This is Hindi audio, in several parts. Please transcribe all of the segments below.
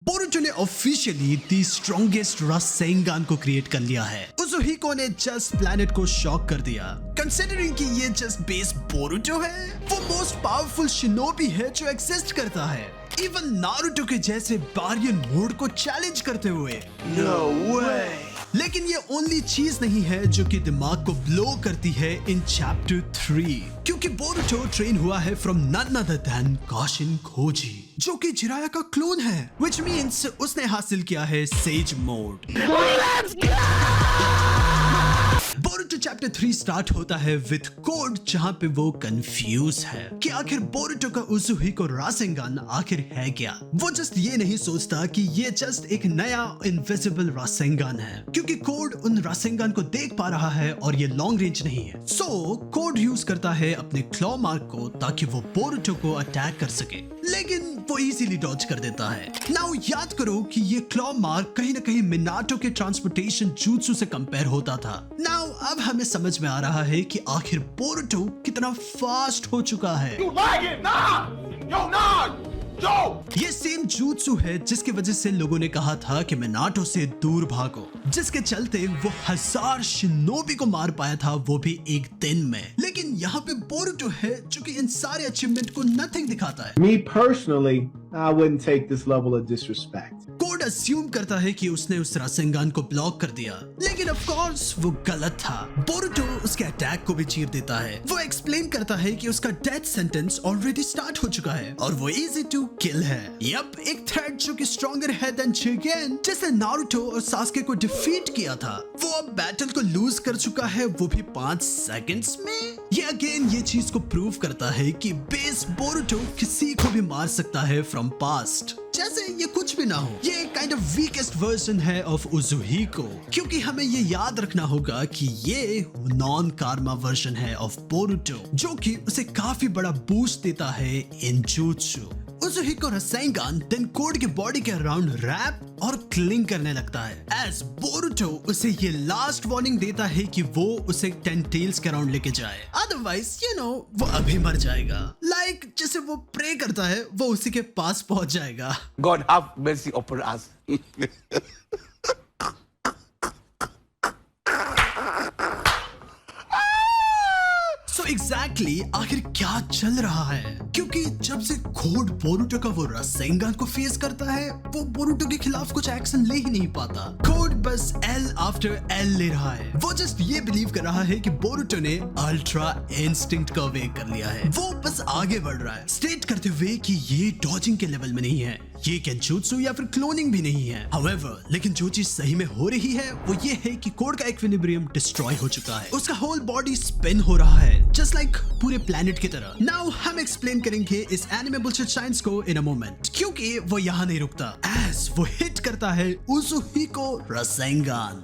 बोरुटो ने ऑफिशियली द स्ट्रॉन्गेस्ट रासेंगान को क्रिएट कर लिया है। उजुहिको ने जस्ट प्लैनेट को शॉक कर दिया। कंसीडरिंग कि ये जस्ट बेस बोरुटो है, वो मोस्ट पावरफुल शिनोबी है जो एग्जिस्ट करता है, इवन नारुतो के जैसे बारियन मोड को चैलेंज करते हुए। No way! लेकिन ये ओनली चीज नहीं है जो कि दिमाग को ब्लो करती है इन चैप्टर 3, क्योंकि बोरुटो ट्रेन हुआ है from none other than Kashin Koji, जो कि जिराया का क्लोन है, व्हिच मींस उसने हासिल किया है sage mode. Boruto chapter 3 start होता है विद कोड, जहां पे वो कंफ्यूज है कि आखिर बोरुटो का उजुहिको रासेंगान आखिर है क्या। वो जस्ट ये नहीं सोचता कि ये जस्ट एक नया इनविजिबल रासेंगान है, क्योंकि कोड उन रासेंगान को देख पा रहा है और ये लॉन्ग रेंज नहीं है। सो कोड यूज करता है अपने क्लॉ मार्क को ताकि वो बोरुटो को अटैक कर सके, लेकिन वो इजीली डॉज कर देता है। नाउ याद करो कि ये क्लॉ मार्क कहीं ना कहीं मिनाटो के ट्रांसपोर्टेशन jutsu से कंपेयर होता था। नाउ अब हमें समझ में आ रहा है कि आखिर बोरुटो कितना फास्ट हो चुका है। You lagging! Nah! Yo, nah! Yo! ये सेम jutsu है जिसकी वजह से लोगों ने कहा था कि मिनाटो से दूर भागो, जिसके चलते वो 1000 शिनोबी को मार पाया था, वो भी एक दिन में। लेकिन यहाँ पे बोरुटो है जो कि इन सारे अचीवमेंट को नथिंग दिखाता है। Me personally, I wouldn't take this level of disrespect. Code assume करता है कि उसने उस रासेंगान को ब्लॉक कर दिया, लेकिन ऑफ कोर्स वो गलत था। बोरुटो उसके अटैक को भी चीर देता है। वो एक्सप्लेन करता है कि उसका डेथ सेंटेंस ऑलरेडी स्टार्ट हो चुका है और वो इजी टू किल है। यप, एक थ्रेड जो कि स्ट्रॉन्गर है देन शिगेन, जिसने नारुतो और सास्के को डिफीट किया था, वो अब बैटल को लूज कर चुका है, वो भी 5 सेकंड्स में। ये अगेन ये चीज को प्रूव करता है कि बेस बोरुटो किसी को भी मार सकता है फ्रॉम पास्ट, जैसे ये कुछ भी ना हो। ये काइंड ऑफ वीकेस्ट वर्जन है ऑफ उजुहिको, क्योंकि हमें ये याद रखना होगा कि ये नॉन कार्मा वर्जन है ऑफ बोरुटो, जो कि उसे काफी बड़ा बूस्ट देता है इन jutsu। उजुहिको रासेंगान देन कोड के बॉडी के अराउंड रैप और क्लिंग करने लगता है, एज बोरुटो उसे ये लास्ट वार्निंग देता है कि वो उसे 10 टेल्स के अराउंड लेके जाए, अदरवाइज वो अभी मर जाएगा। लाइक जैसे वो प्रे करता है वो उसी के पास पहुंच जाएगा। God have mercy upon us. Exactly आखिर क्या चल रहा है, क्योंकि जब से कोड बोरुटो का वो रासेंगान को फेस करता है, वो बोरुटो के खिलाफ कुछ एक्शन ले ही नहीं पाता। कोड बस एल आफ्टर एल ले रहा है। वो जस्ट ये बिलीव कर रहा है कि बोरुटो ने अल्ट्रा इंस्टिंक्ट का वेक कर लिया है। वो बस आगे बढ़ रहा है, स्टेट करते हुए कि ये डॉजिंग के लेवल में नहीं है, ये केंजुत्सु या फिर क्लोनिंग भी नहीं है। हाउएवर, लेकिन जो चीज सही में हो रही है वो ये है कि कोड का इक्विलिब्रियम डिस्ट्रॉय हो चुका है। उसका होल बॉडी स्पिन हो रहा है, जस्ट लाइक पूरे प्लेनेट की तरह। नाउ हम एक्सप्लेन करेंगे इस एनिमे बुलशिट साइंस को इन अ मोमेंट, क्योंकि वो यहाँ नहीं रुकता, एज वो हिट करता है उजुहिको Rasengan.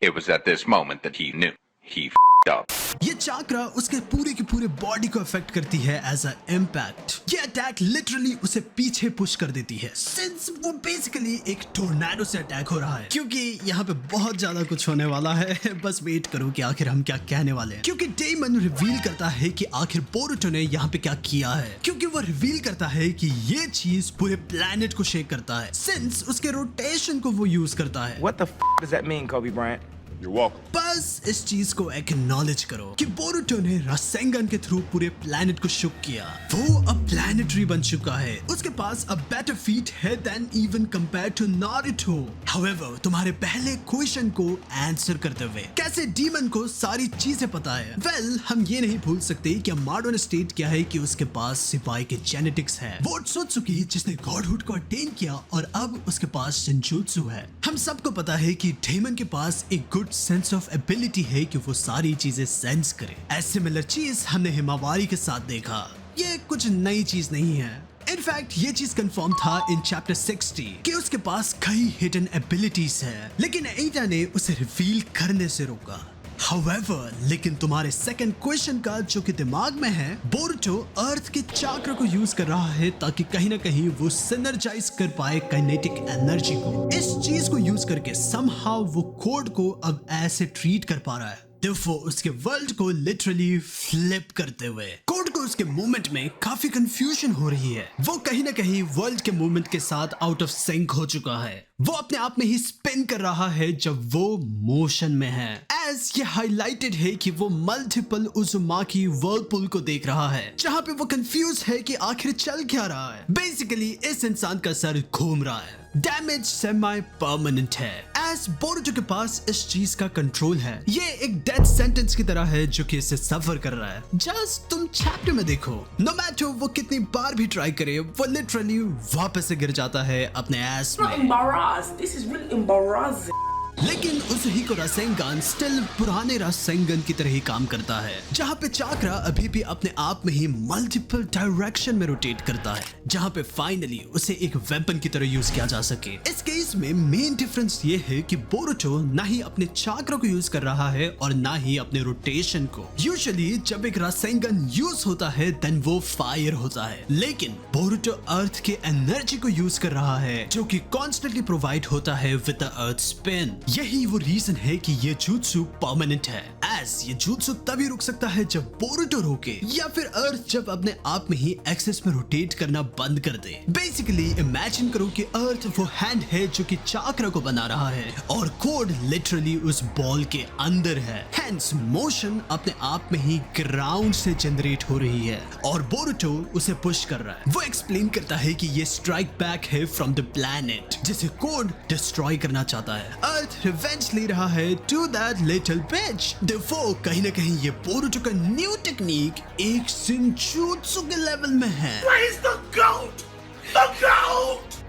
It was at this moment that he knew he f***ed up. ये चाक्रा उसके पूरे की पूरे बॉडी को अफेक्ट करती है एज अ इम्पैक्ट। ये अटैक लिटरली उसे पीछे पुश कर देती है, सिंस वो बेसिकली एक टोर्नेडो से अटैक हो रहा है। क्योंकि यहाँ पे बहुत ज्यादा कुछ होने वाला है, बस वेट करो कि आखिर हम क्या कहने वाले हैं। क्योंकि डेमन रिवील करता है कि आखिर बोरुटो ने यहाँ पे क्या किया है, क्योंकि वो रिवील करता है कि ये चीज पूरे प्लेनेट को शेक करता है, सिंस उसके रोटेशन को वो यूज करता है। What the f does that mean, Kobe Bryant? You're welcome. बस इस चीज को एक्नॉलेज करो कि बोरुटो ने रासेंगान के थ्रू पूरे प्लेनेट को शुक किया। वो अब प्लैनेटरी बन चुका है, उसके पास अब बेटर फीट है than even compare to Naruto. However, तुम्हारे पहले क्वेश्चन को आंसर करते हुए कैसे डीमन को सारी चीजें पता है? वेल, हम ये नहीं भूल सकते कि अमाडो ने स्टेट किया है कि उसके पास सिपाही के जेनेटिक्स है। वो ओत्सुत्सुकी जिसने गॉडहुड को अटेन किया और अब उसके पास शिनजुत्सु है। हम सबको पता है कि डेमन के पास एक गुड सेंस ऑफ एबिलिटी है कि वो सारी चीजें सेंस करे। ऐसे सिमिलर चीज हमने हिमावारी के साथ देखा। ये कुछ नई चीज नहीं है। इनफैक्ट ये चीज कंफर्म था इन चैप्टर 60 कि उसके पास कई हिडन एबिलिटीज है, लेकिन एटा ने उसे रिवील करने से रोका। However, लेकिन तुम्हारे सेकंड क्वेश्चन का जो कि दिमाग में है, बोरुटो अर्थ के चाक्र को यूज कर रहा है ताकि कहीं ना कहीं वो सिनर्जाइज कर पाए काइनेटिक एनर्जी को। इस चीज को यूज करके समहाउ वो कोड को अब ऐसे ट्रीट कर पा रहा है, उसके वर्ल्ड को लिटरली फ्लिप करते हुए। कोड को उसके मूवमेंट में काफी कंफ्यूजन हो रही है। वो कहीं ना कहीं वर्ल्ड के मूवमेंट के साथ आउट ऑफ सिंक हो चुका है। वो अपने आप में ही स्पिन कर रहा है जब वो मोशन में है। एज ये हाईलाइटेड है कि वो मल्टीपल उज़ुमाकी वर्लपूल को देख रहा है, जहाँ पे वो कंफ्यूज है कि आखिर चल क्या रहा है। बेसिकली इस इंसान का सर घूम रहा है। डैमेज सेमी परमानेंट है। एज बोरुटो के पास इस चीज का कंट्रोल है। ये एक डेथ सेंटेंस की तरह है जो कि इसे सफर कर रहा है। जस्ट तुम चैप्टर में देखो, नो मैटर वो कितनी बार भी ट्राई करे, वो लिटरली वापस से गिर जाता है अपने एस में। Embarrassed. This is really embarrassing. लेकिन उस ही को रासेंगान स्टिल पुराने रासेंगन की तरह ही काम करता है, जहाँ पे चाक्रा अभी भी अपने आप में ही मल्टीपल डायरेक्शन में रोटेट करता है, जहाँ पे फाइनली उसे एक वेपन की तरह यूज किया जा सके। इस केस में मेन डिफरेंस ये है कि बोरुटो ना ही अपने चाक्रा को यूज कर रहा है और ना ही अपने रोटेशन को। यूजुअली जब एक रासेंगन यूज होता है देन वो फायर होता है, लेकिन बोरुटो अर्थ के एनर्जी को यूज कर रहा है जो कि कॉन्स्टेंटली प्रोवाइड होता है विद द अर्थ स्पिन। यही वो रीजन है कि ये जुत्सु परमानेंट है। एज ये जुत्सु तभी रुक सकता है जब बोरुटो रोके या फिर अर्थ जब अपने आप में ही एक्सेस में रोटेट करना बंद कर दे। बेसिकली इमेजिन करो कि अर्थ वो हैंड है जो कि चाक्रा को बना रहा है और कोड लिटरली उस बॉल के अंदर है। हेंस मोशन अपने आप में ही ग्राउंड से जनरेट हो रही है और बोरुटो उसे पुश कर रहा है। वो एक्सप्लेन करता है कि ये स्ट्राइक बैक है फ्रॉम द प्लैनेट जिसे कोड डिस्ट्रॉय करना चाहता है। अर्थ रिवेंज ले रहा है to that little bitch. Therefore कहीं ना कहीं ये बोरुटो का न्यू टेक्निक एक शिनजुत्सु के लेवल में है। Where's the goat? The goat!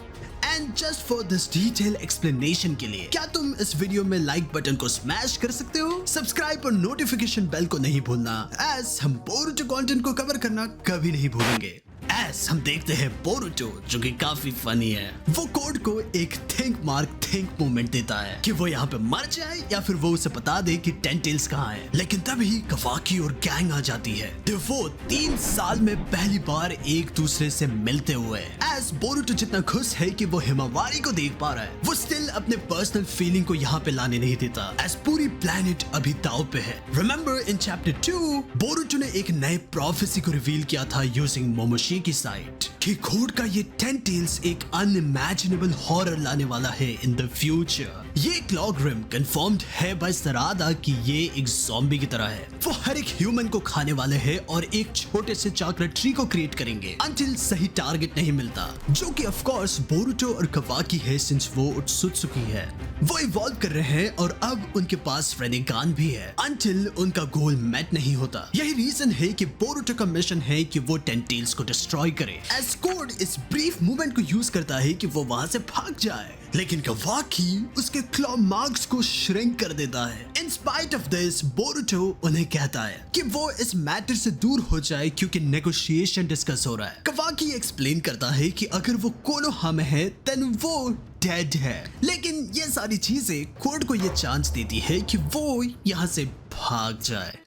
And just for this detail explanation के लिए क्या तुम इस वीडियो में लाइक बटन को स्मैश कर सकते हो? सब्सक्राइब और नोटिफिकेशन बेल को नहीं भूलना, एज हम बोरुटो कंटेंट को कवर करना कभी नहीं भूलेंगे। एस हम देखते हैं बोरुटो जो कि काफी फनी है। वो कोड को एक थिंक मार्क थिंक मोमेंट देता है कि वो यहाँ पे मर जाए या फिर वो उसे बता दे कि टेंटेल्स कहाँ है। लेकिन तभी कवाकी और गैंग आ जाती है। तो वो 3 साल में पहली बार एक दूसरे से मिलते हुए। एस बोरुटो जितना खुश है कि वो हिमावारी को देख पा रहा है, वो स्टिल अपने पर्सनल फीलिंग को यहाँ पे लाने नहीं देता। एस पूरी प्लेनेट अभी दाव पे है। रिमेम्बर इन चैप्टर 2 बोरुटो ने एक नए प्रोफेसी को रिवील किया था यूजिंग मोमोशी की साइट कि कोड का ये टेंटेल्स एक अनइमेजिनेबल हॉरर लाने वाला है इन द फ्यूचर। ये क्लॉक रिम कंफर्म्ड है बाय सरादा कि ये एक ज़ॉम्बी की तरह है। वो हर एक ह्यूमन को खाने वाले हैं और एक छोटे से चाक्रा ट्री को क्रिएट करेंगे अंटिल सही टारगेट नहीं मिलता, जो कि ऑफ कोर्स बोरुटो और कवाकी है सिंस वो उत्सुत्सुकी है। वो इवॉल्व कर रहे हैं और अब उनके पास रेनेगान भी है अंटिल उनका गोल मेट नहीं होता। यही रीजन है कि बोरुटो का मिशन है कि वो टेंटेल्स को डिस्ट्रॉय करे। एज कोड इस ब्रीफ मूवमेंट को यूज करता है कि वो वहां से भाग जाए, लेकिन कवाकी उसके क्लॉ मार्क्स को श्रिंक कर देता है। In spite of this Boruto उन्हें कहता है कि वो इस मैटर से दूर हो जाए क्योंकि नेगोशिएशन डिस्कस हो रहा है। कवाकी एक्सप्लेन करता है कि अगर वो कोनोहा में है देन वो डेड है, लेकिन ये सारी चीजें कोड को ये चांस देती है कि वो यहाँ से भाग जाए।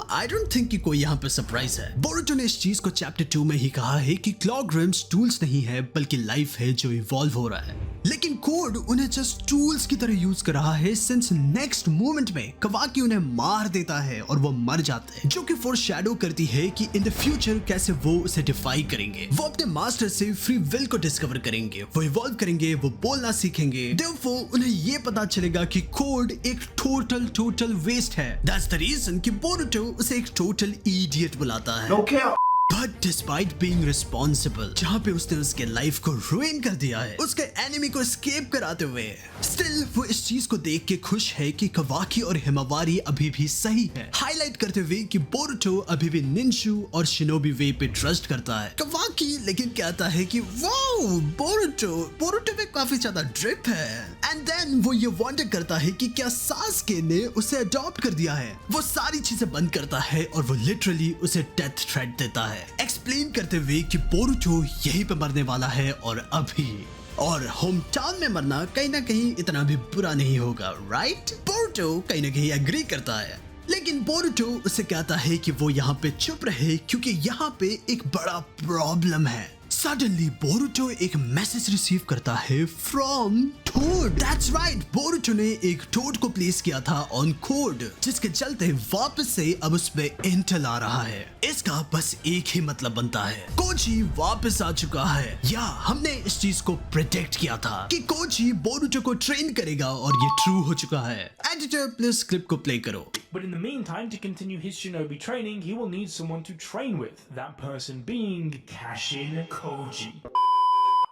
आई डोंट थिंक कि कोई यहाँ पे सरप्राइज है। बोरुटो ने इस चीज को चैप्टर 2 में ही कहा है कि क्लॉक रिम्स टूल्स नहीं है बल्कि लाइफ है जो इवॉल्व हो रहा है, लेकिन कोड उन्हें जस्ट टूल्स की तरह यूज कर रहा है सिंस नेक्स्ट मोमेंट में कवाकी उन्हें मार देता है और वो मर जाते हैं, जो कि फोरशैडो करती है कि इन द फ्यूचर कैसे वो उसे डिफाई करेंगे। वो अपने मास्टर से फ्री विल को डिस्कवर करेंगे, वो इवॉल्व करेंगे, वो बोलना सीखेंगे। देयरफॉर उन्हें ये पता चलेगा कि कोड एक टोटल वेस्ट है। दैट्स द रीजन कि बोरुटो उसे एक टोटल इडियट बुलाता है। No cap. But despite being responsible, जहाँ पे उसने उसके लाइफ को ruin कर दिया है, उसके एनिमी को escape कराते हुए, still वो इस चीज को देख के खुश है कि कवाकी और हिमावारी अभी भी सही है, हाईलाइट करते हुए कि बोरुटो अभी भी निंशु और शिनोबी वे पे ट्रस्ट करता है। कवाकी लेकिन कहता है कि वाओ बोरुटो में काफी ज्यादा ड्रिप है। एंड देन वो ये वॉन्डर करता है कि क्या सास्के ने उसे अडॉप्ट कर दिया है। वो सारी चीजें बंद करता है और वो लिटरली उसे डेथ थ्रेट देता है, एक्सप्लेन करते हुए कि बोरुटो यहीं पे मरने वाला है और अभी, और होम टाउन में मरना कहीं ना कहीं इतना भी बुरा नहीं होगा, राइट? बोरुटो कहीं ना कहीं एग्री करता है, लेकिन बोरुटो उसे कहता है कि वो यहाँ पे चुप रहे क्योंकि यहाँ पे एक बड़ा प्रॉब्लम है। सडनली बोरुटो एक मैसेज रिसीव करता है from toad. That's right, Boruto ने एक टोड को प्लेस किया था ऑन कोड, जिसके चलते वापस से अब उसमें इंटेल आ रहा है। इसका बस एक ही मतलब बनता है, कोजी वापस आ चुका है, या हमने इस चीज को प्रेडिक्ट किया था कि कोजी बोरुटो को ट्रेन करेगा और ये ट्रू हो चुका है। एडिटर प्लीज स्क्रिप्ट को प्ले करो। But in the meantime, to continue his shinobi training, he will need someone to train with, that person being Kashin Koji.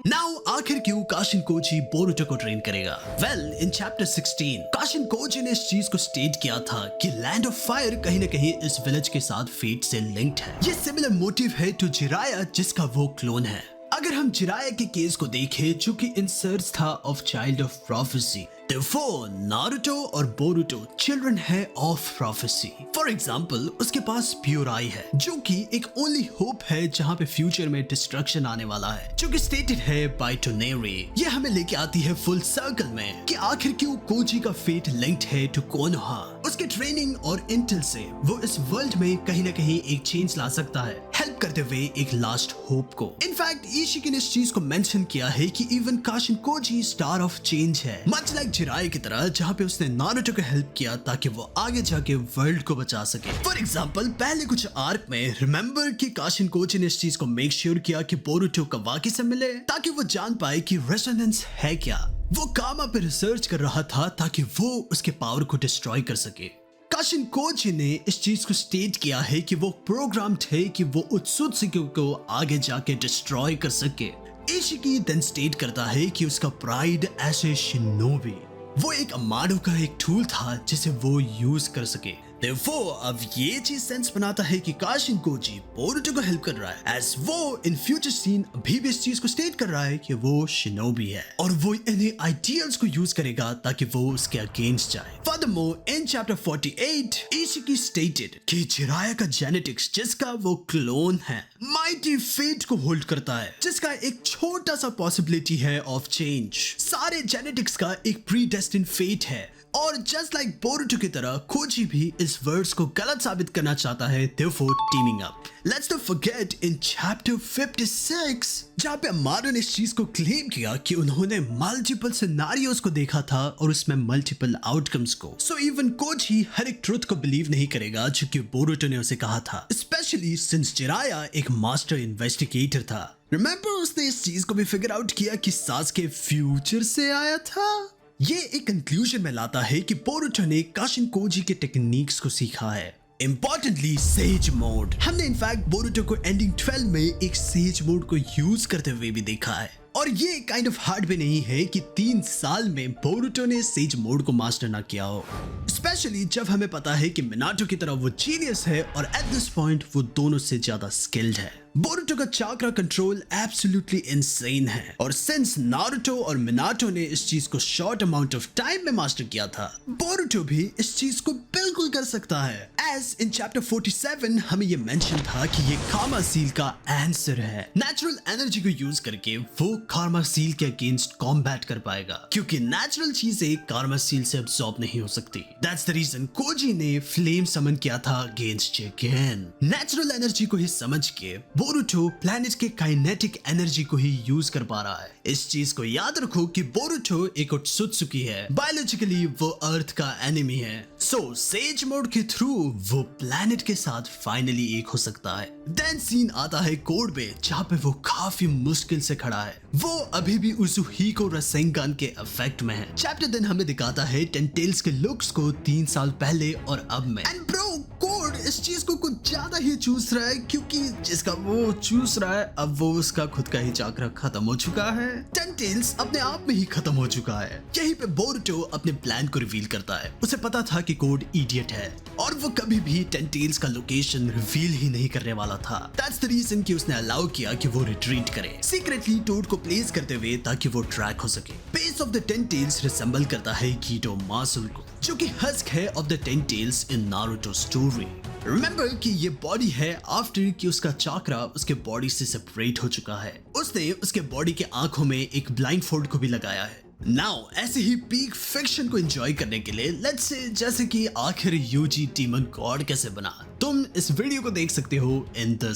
Now आखिर क्यों काशिन कोजी बोरुटो को ट्रेन करेगा? Well, in chapter 16 Kashin Koji ने इस चीज को स्टेट किया था कि लैंड ऑफ फायर कहीं ना कहीं इस विलेज के साथ फेट से लिंक्ड है। ये सिमिलर मोटिव है टू जिराया, जिसका वो क्लोन है। अगर हम जिराया के केस को देखें, जो कि इन सर्च था of child of prophecy, Therefore, Naruto और बोरुटो चिल्ड्रन है ऑफ प्रोफेसी। फॉर एग्जाम्पल, उसके पास प्योर आई है, जो कि एक ओनली होप है जहाँ पे फ्यूचर में डिस्ट्रक्शन आने वाला है, जो कि स्टेटेड है बाय टोनेरी। ये हमें लेके आती है फुल सर्कल में कि आखिर क्यों कोजी का फेट लिंक्ड है टू कोनोहा। उसके ट्रेनिंग और इंटेल से वो इस वर्ल्ड में कहीं ना कहीं एक चेंज ला सकता है, हेल्प करते हुए एक लास्ट होप को। इनफैक्ट इशिकी ने इस चीज को मेंशन किया है कि even Kashin Koji star of change है, मच लाइक जिराया की तरह, जहाँ पे उसने नारुतो को हेल्प किया ताकि वो आगे जाके वर्ल्ड को बचा सके। फॉर एग्जाम्पल, पहले कुछ आर्क में रिमेम्बर कि काशिन कोजी ने इस चीज को मेक श्योर किया कि बोरुटो कवाकी से मिले ताकि वो जान पाए कि रेजोनेंस है क्या। वो कामा पे रिसर्च कर रहा था ताकि वो उसके पावर को डिस्ट्रॉय कर सके। काशिन कोजी ने इस चीज को स्टेट किया है कि वो प्रोग्राम थे कि वो उत्सुत्सुकी को आगे जाके डिस्ट्रॉय कर सके। इशिकी देन स्टेट करता है कि उसका प्राइड एज ए शिनोबी, वो एक अमाडो का एक टूल था जिसे वो यूज कर सके। Therefore, अब ये चीज सेंस बनाता है कि काशिन कोजी बोरुटो को हेल्प कर रहा है, एज वो इन फ्यूचर सीन अभी भी इस चीज को स्टेट कर रहा है कि वो शिनोबी है और वो इन्हें आइडियल्स को यूज करेगा ताकि वो उसके अगेंस्ट जाए। Furthermore, in chapter 48, इशिकी स्टेटेड कि जिराया का जेनेटिक्स, जिसका वो क्लोन है, माइटी फेट को होल्ड करता है, जिसका एक छोटा सा पॉसिबिलिटी है ऑफ चेंज। सारे जेनेटिक्स का एक प्रीडेस्टिन्ड फेट है और जस्ट लाइक बोरुटो की तरह कोजी भी इस वर्ड्स को गलत साबित करना चाहता है, therefore teaming up. Let's not forget in chapter 56, जहाँ पे अमाडो ने इस चीज को क्लेम किया कि उन्होंने मल्टीपल सिनेरियोस को देखा था और उसमें मल्टीपल आउटकम्स को। So even कोजी हर एक ट्रुथ को बिलीव नहीं करेगा जो कि बोरुटो ने उसे कहा था, स्पेशली सिंस जिराया एक मास्टर इन्वेस्टिगेटर था। रिमेंबर, उसने इस चीज को भी फिगर आउट किया कि सासुके फ्यूचर से आया था। ये एक कंक्लूजन में लाता है कि बोरुटो ने काशिन कोजी के टेक्निक्स को सीखा है। Importantly, sage mode. हमने इनफैक्ट बोरुटो को एंडिंग 12 में एक सेज मोड को यूज करते हुए भी देखा है, और ये काइंड ऑफ हार्ड भी नहीं है कि 3 साल में बोरुटो ने सेज मोड को मास्टर ना किया हो, स्पेशली जब हमें पता है कि मिनाटो की तरह वो जीनियस है और एट दिस पॉइंट वो दोनों से ज्यादा स्किल्ड है। बोरुटो का चाक्रा कंट्रोल एब्सोल्युटली इनसेन है, और सिंस नारुतो और मिनाटो ने इस चीज को शॉर्ट अमाउंट ऑफ टाइम में मास्टर किया था, बोरुटो भी इस चीज को बिल्कुल कर सकता है। एज इन चैप्टर 47 हमें ये मेंशन था कि ये कामा सील का आंसर है। नेचुरल एनर्जी को यूज करके वो कामा सील के अगेंस्ट कॉम्बैट कर पाएगा, क्योंकि नेचुरल चीजें कामा सील से अब्सॉर्ब नहीं हो सकती। दैट्स द रीजन कोजी ने फ्लेम समन किया था अगेंस्ट चिकेन। नेचुरल एनर्जी को ही समझ के बोरुटो प्लैनेट के काइनेटिक एनर्जी को ही यूज कर पा रहा है। इस चीज को याद रखो कि बोरुटो एक उत्सुत्सुकी है, बायोलॉजिकली वो अर्थ का एनिमी है। सो सेज मोड के थ्रू वो प्लैनेट के साथ फाइनली एक हो सकता है। देन सीन आता है कोड में, जहाँ पे वो काफी मुश्किल से खड़ा है। वो अभी भी उजुहिको रासेंगन के इफेक्ट में है। चैप्टर दिन हमें दिखाता है टेंटेल्स के लुक्स को 3 साल पहले और अब में। एंड ब्रो, कोड इस चीज को कुछ ज्यादा ही चूस रहा है, क्योंकि जिसका वो चूस रहा है अब वो उसका खुद का ही चाक्रा खत्म हो चुका है। टेंटेल्स अपने आप में ही खत्म हो चुका है। यहीं पे बोरुटो अपने प्लान को रिवील करता है। उसे पता था कि कोड इडियट है और वो कभी भी टेंटेल्स का लोकेशन रिवील ही नहीं करने वाला था। दैट्स द रीजन कि उसने अलाउ किया कि वो रिट्रीट करे, सीक्रेटली टोड को प्लेस करते हुए, ताकि वो ट्रैक हो सके। Base of the tentacles resemble करता है कीटो मासुल को, जो कि हस्क है of the tentacles in Naruto story. Remember कि ये बॉडी है आफ्टर कि उसका चाक्रा उसके बॉडी से सेपरेट हो चुका है। उसने उसके बॉडी के आंखों में एक ब्लाइंड फोल्ड को भी लगाया है। नाउ ऐसे ही पीक फिक्शन को एंजॉय करने के लिए लेट्स से जैसे कि आखिर यूजी डीमन गॉड कैसे बना, तुम इस वीडियो को देख सकते हो इन द